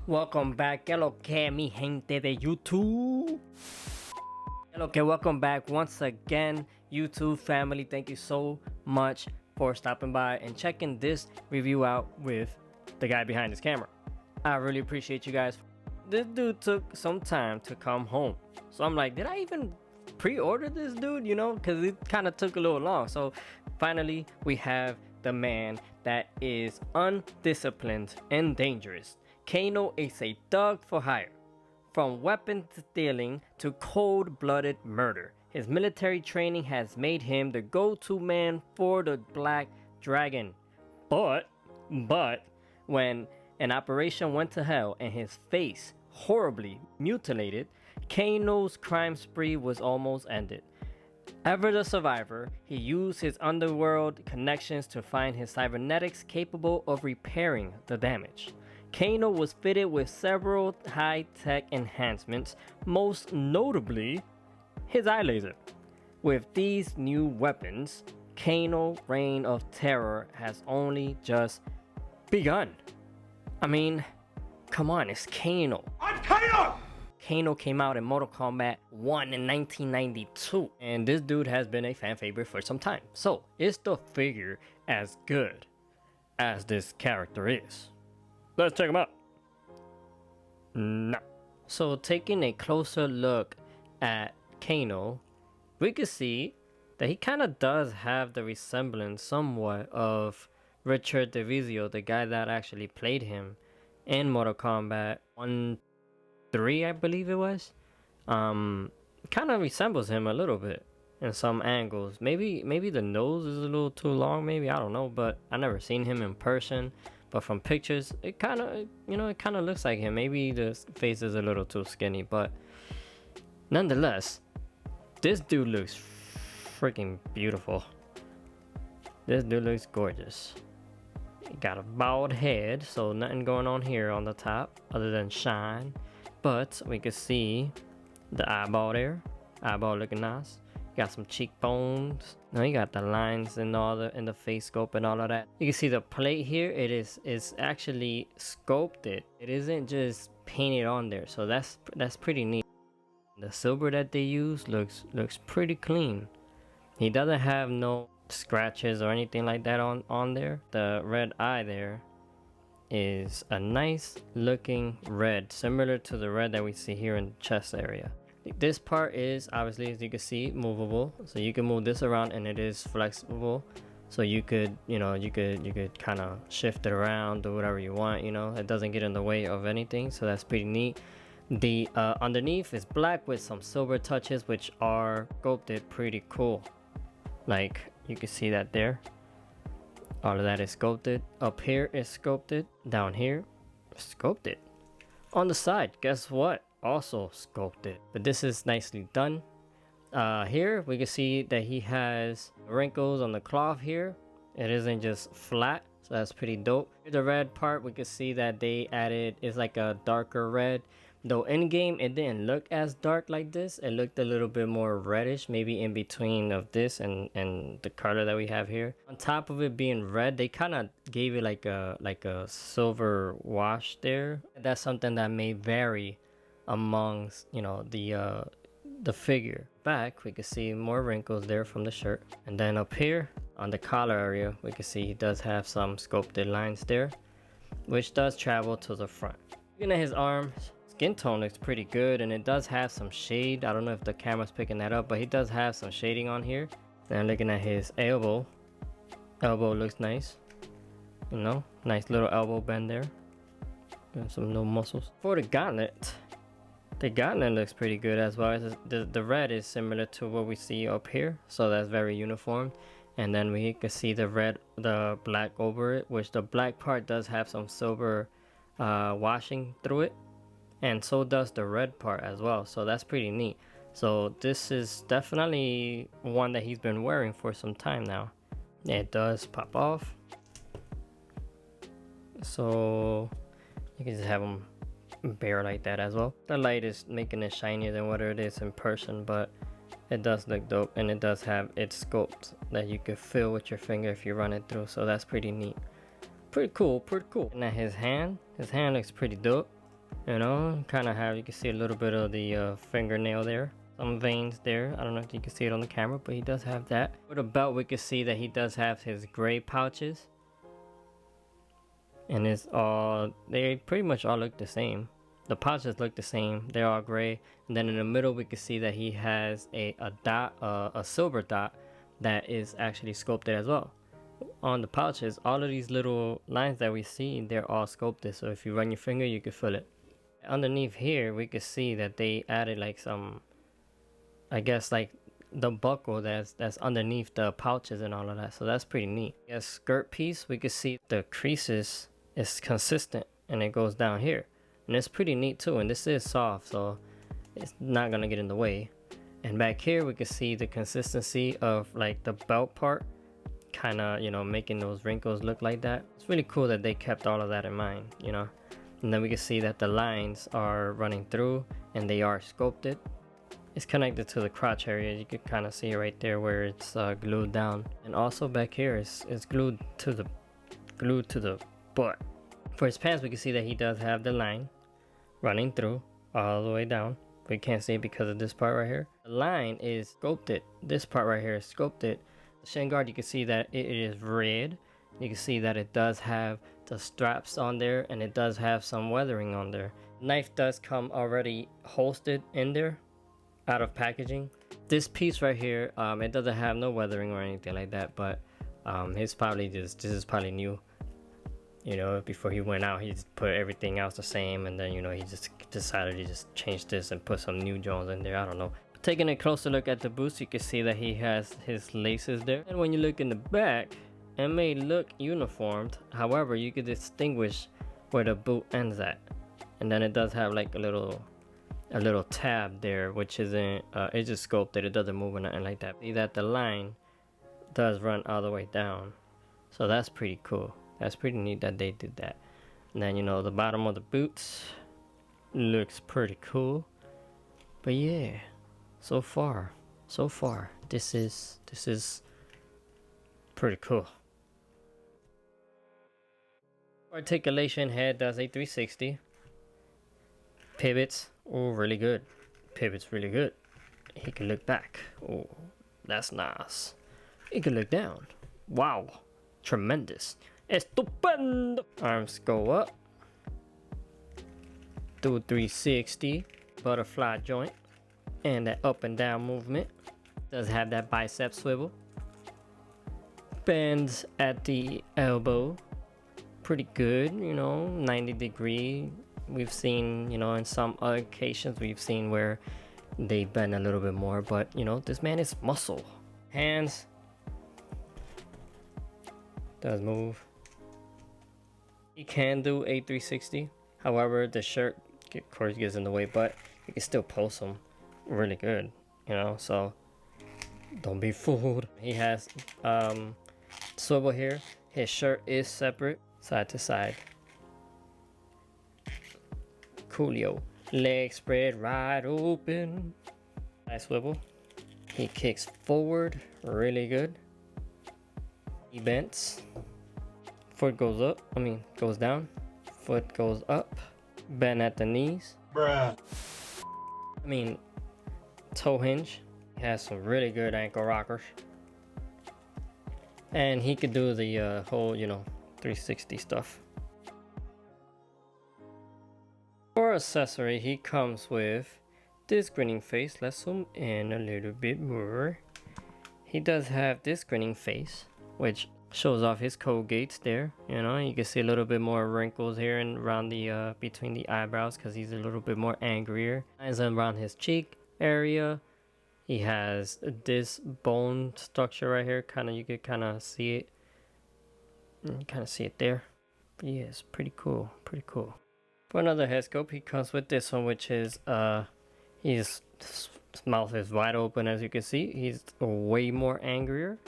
Welcome back, hello que mi gente de YouTube. Hello que welcome back once again, YouTube family. Thank you so much for stopping by and checking this review out with the guy behind his camera. I really appreciate you guys. This dude took some time to come home, so I'm like, did I even pre-order this dude, you know, because it kind of took a little long. So finally we have the man that is undisciplined and dangerous. Kano is a thug for hire. From weapon stealing to cold-blooded murder, his military training has made him the go-to man for the Black Dragon. But when an operation went to hell and his face horribly mutilated, Kano's crime spree was almost ended. Ever the survivor, he used his underworld connections to find his cybernetics capable of repairing the damage. Kano was fitted with several high-tech enhancements, most notably his eye laser. With these new weapons, Kano's reign of terror has only just begun. I mean, come on, it's Kano. I'm Kano! Kano came out in Mortal Kombat 1 in 1992, and this dude has been a fan favorite for some time. So, is the figure as good as this character is? Let's check him out. No. So, taking a closer look at Kano, we can see that he kind of does have the resemblance somewhat of Richard Divisio, the guy that actually played him in Mortal Kombat 1-3, I believe it was. Kind of resembles him a little bit in some angles. Maybe the nose is a little too long, maybe, I don't know, but I never seen him in person. But from pictures, it kind of, you know, it kind of looks like him. Maybe the face is a little too skinny, but nonetheless, this dude looks freaking beautiful. This dude looks gorgeous. He got a bald head, so nothing going on here on the top other than shine. But we can see the eyeball there. Eyeball looking nice. Got some cheekbones. Now you got the lines and all in the face sculpt and all of that. You can see the plate here. It is actually sculpted. It isn't just painted on there. So that's pretty neat. The silver that they use looks pretty clean. He doesn't have no scratches or anything like that on there. The red eye there is a nice looking red, similar to the red that we see here in the chest area. This part is obviously, as you can see, movable, so you can move this around and it is flexible, so you could, you know, you could kind of shift it around, do whatever you want, you know. It doesn't get in the way of anything, so that's pretty neat. The underneath is black with some silver touches, which are sculpted pretty cool. Like you can see that there. All of that is sculpted. Up here is sculpted. Down here, sculpted. On the side, guess what? Also sculpted. But this is nicely done. Here we can see that he has wrinkles on the cloth here. It isn't just flat, so that's pretty dope. The red part, we can see that they added is like a darker red. Though in game it didn't look as dark like this. It looked a little bit more reddish, maybe in between of this and the color that we have here. On top of it being red, they kind of gave it like a silver wash there. That's something that may vary amongst, you know, the figure. Back we can see more wrinkles there from the shirt, and then up here on the collar area we can see he does have some sculpted lines there, which does travel to the front. Looking at his arms, skin tone looks pretty good, and it does have some shade. I don't know if the camera's picking that up, but he does have some shading on here. And looking at his elbow looks nice, you know, nice little elbow bend there, and some little muscles. For the gauntlet looks pretty good as well. The red is similar to what we see up here, so that's very uniform. And then we can see the black over it, which the black part does have some silver washing through it, and so does the red part as well, so that's pretty neat. So this is definitely one that he's been wearing for some time now. It does pop off, so you can just have them bare like that as well. The light is making it shinier than what it is in person, but It does look dope, and it does have its sculpt that you could feel with your finger if you run it through, so that's pretty neat. Pretty cool, pretty cool. And then his hand looks pretty dope. You know, kind of have, you can see a little bit of the fingernail there, some veins there. I don't know if you can see it on the camera, but he does have that. With the belt, we can see that he does have his gray pouches, and it's all, they pretty much all look the same. The pouches look the same, they're all gray. And then in the middle, we can see that he has a dot, a silver dot that is actually sculpted as well. On the pouches, all of these little lines that we see, they're all sculpted, so if you run your finger, you can feel it. Underneath here, we can see that they added like some, I guess, like the buckle that's underneath the pouches and all of that, so that's pretty neat. A skirt piece, we can see the creases is consistent and it goes down here, and it's pretty neat too. And this is soft, so it's not gonna get in the way. And back here, we can see the consistency of like the belt part, kind of, you know, making those wrinkles look like that. It's really cool that they kept all of that in mind, you know. And then we can see that the lines are running through and they are sculpted. It's connected to the crotch area. You can kind of see right there where it's glued down. And also back here it's glued to the butt. For his pants, we can see that he does have the line running through all the way down. We can't see it because of this part right here. The line is sculpted. This part right here is sculpted. The shin guard, you can see that it is red. You can see that it does have the straps on there, and it does have some weathering on there. Knife does come already holstered in there, out of packaging. This piece right here, it doesn't have no weathering or anything like that, but this is probably new. You know, before he went out, he just put everything else the same, and then, you know, he just decided to just change this and put some new Jones in there. I don't know. Taking a closer look at the boots, you can see that he has his laces there. And when you look in the back, it may look uniformed. However, you can distinguish where the boot ends at. And then it does have like a little tab there, which isn't, it's just sculpted. It doesn't move or nothing like that. See that the line does run all the way down. So that's pretty cool. That's pretty neat that they did that. And then, you know, the bottom of the boots looks pretty cool. But yeah, so far, this is pretty cool. Articulation, head does a 360. Pivots, oh, really good. Pivots really good. He can look back. Oh, that's nice. He can look down. Wow, tremendous. Estupendo. Arms go up. Do 360. Butterfly joint. And that up and down movement. Does have that bicep swivel. Bends at the elbow. Pretty good, you know, 90 degree. We've seen, you know, in some occasions we've seen where they bend a little bit more, but you know, this man is muscle. Hands does move. He can do a 360. However, the shirt of course gets in the way, but you can still post him really good, you know, so don't be fooled. He has swivel here. His shirt is separate, side to side. Coolio. Legs spread right open. Nice swivel. He kicks forward really good. He bends. Foot goes up. Goes down. Foot goes up. Bend at the knees. Bruh. Toe hinge. He has some really good ankle rockers. And he could do the whole, you know, 360 stuff. For accessory, he comes with this grinning face. Let's zoom in a little bit more. He does have this grinning face, which shows off his Colgates there. You know, you can see a little bit more wrinkles here and around the between the eyebrows because he's a little bit more angrier. Lines around his cheek area. He has this bone structure right here. You could kind of see it. You kind of see it there. But yeah, it's pretty cool. Pretty cool. For another head sculpt, he comes with this one, which is his mouth is wide open, as you can see. He's way more angrier.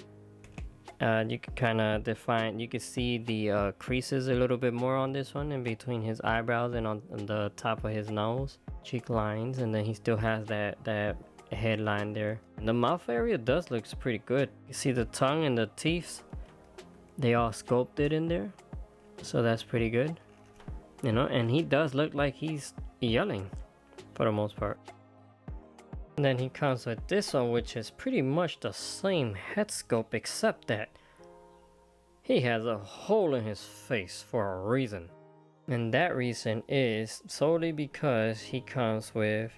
You can kind of define. You can see the creases a little bit more on this one, in between his eyebrows and on the top of his nose, cheek lines, and then he still has that headline there. And the mouth area does looks pretty good. You see the tongue and the teeth, they all sculpted in there, so that's pretty good, you know. And he does look like he's yelling for the most part. And then he comes with this one, which is pretty much the same head sculpt, except that he has a hole in his face for a reason. And that reason is solely because he comes with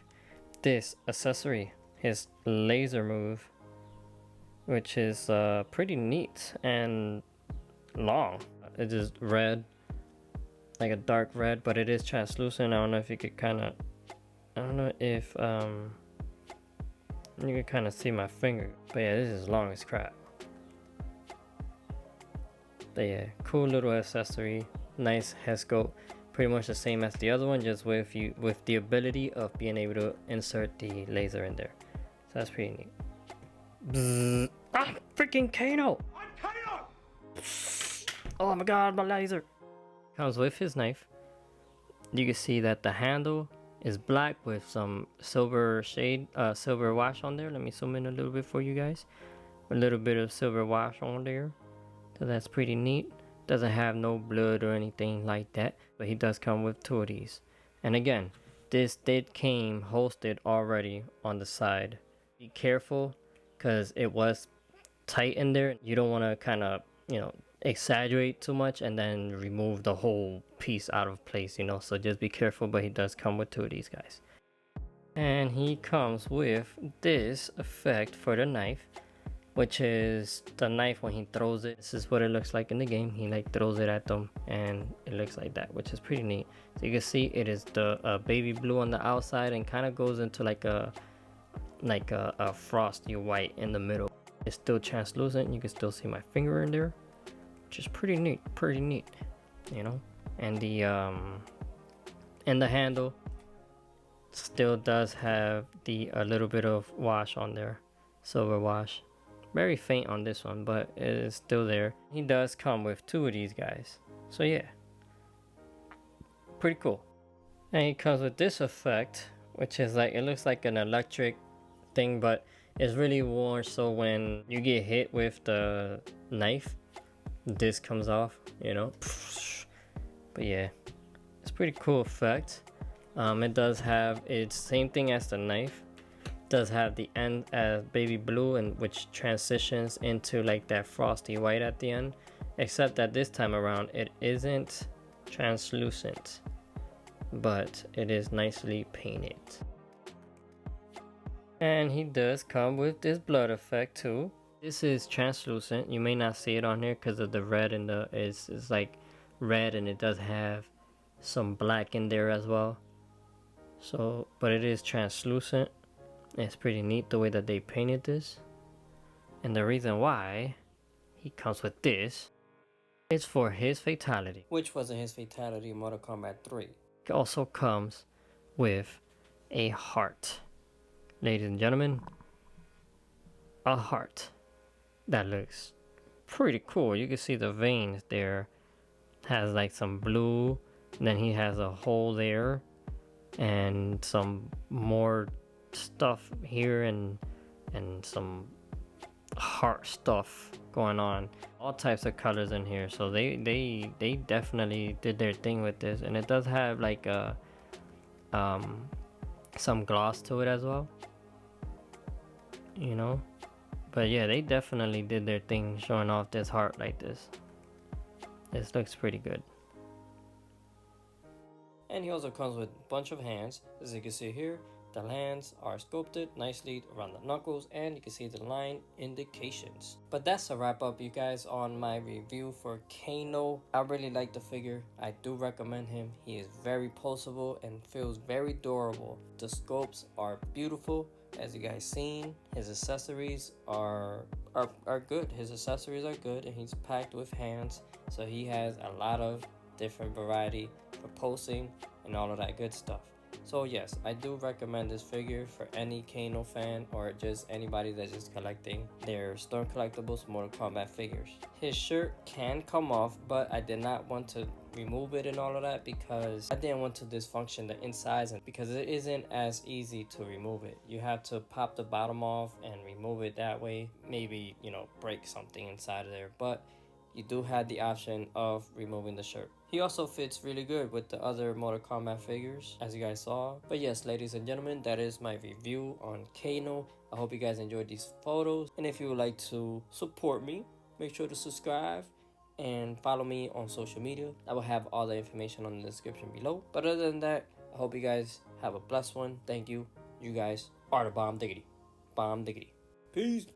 this accessory, his laser move, which is pretty neat and long. It is red, like a dark red, but it is translucent. I don't know if you could kind of, I don't know if you can kind of see my finger, but yeah, this is long as crap. But yeah, cool little accessory, nice head sculpt, pretty much the same as the other one, just with the ability of being able to insert the laser in there. So that's pretty neat. Bzzz. Ah, freaking Kano! I'm Kano! Oh my god, my laser! Comes with his knife. You can see that the handle is black with some silver silver wash on there. Let me zoom in a little bit for you guys. A little bit of silver wash on there, so that's pretty neat. Doesn't have no blood or anything like that, but he does come with two of these. And again, this did came hosted already on the side. Be careful, because it was tight in there. You don't want to kind of, you know, exaggerate too much and then remove the whole piece out of place, you know. So just be careful, but he does come with two of these guys. And he comes with this effect for the knife, which is the knife when he throws it. This is what it looks like in the game. He like throws it at them and it looks like that, which is pretty neat. So you can see it is the baby blue on the outside and kind of goes into like a frosty white in the middle. It's still translucent. You can still see my finger in there, which is pretty neat, you know. And the handle still does have a little bit of wash on there, silver wash. Very faint on this one, but it is still there. He does come with two of these guys, so yeah, pretty cool. And he comes with this effect, which is like, it looks like an electric thing, but it's really more so when you get hit with the knife, this comes off, you know. But yeah, it's pretty cool effect. It does have its same thing as the knife. Does have the end as baby blue, and which transitions into like that frosty white at the end, except that this time around it isn't translucent, but it is nicely painted. And he does come with this blood effect too. This is translucent. You may not see it on here because of the red, and it's like red, and it does have some black in there as well. So, but it is translucent. It's pretty neat the way that they painted this. And the reason why he comes with this is for his fatality, which wasn't his fatality in Mortal Kombat 3. It also comes with a heart. Ladies and gentlemen, a heart that looks pretty cool. You can see the veins there. Has like some blue, and then he has a hole there, and some more stuff here, and some heart stuff going on. All types of colors in here. So they definitely did their thing with this, and it does have like a some gloss to it as well, you know. But yeah, they definitely did their thing showing off this heart like this. This looks pretty good. And he also comes with a bunch of hands. As you can see here, the hands are sculpted nicely around the knuckles, and you can see the line indications. But that's a wrap up, you guys, on my review for Kano. I really like the figure. I do recommend him. He is very poseable and feels very durable. The sculpts are beautiful, as you guys seen. His accessories are good. His accessories are good, and he's packed with hands, so he has a lot of different variety for posing and all of that good stuff. So yes, I do recommend this figure for any Kano fan, or just anybody that's just collecting their Storm Collectibles Mortal Kombat figures. His shirt can come off, but I did not want to remove it and all of that, because I didn't want to dysfunction the insides, and because it isn't as easy to remove it. You have to pop the bottom off and remove it that way. Maybe, you know, break something inside of there, but you do have the option of removing the shirt. He also fits really good with the other Mortal Kombat figures, as you guys saw. But yes, ladies and gentlemen, that is my review on Kano. I hope you guys enjoyed these photos, and if you would like to support me, make sure to subscribe and follow me on social media. I will have all the information on the description below. But other than that, I hope you guys have a blessed one. Thank you. You guys are the bomb diggity. Bomb diggity. Peace.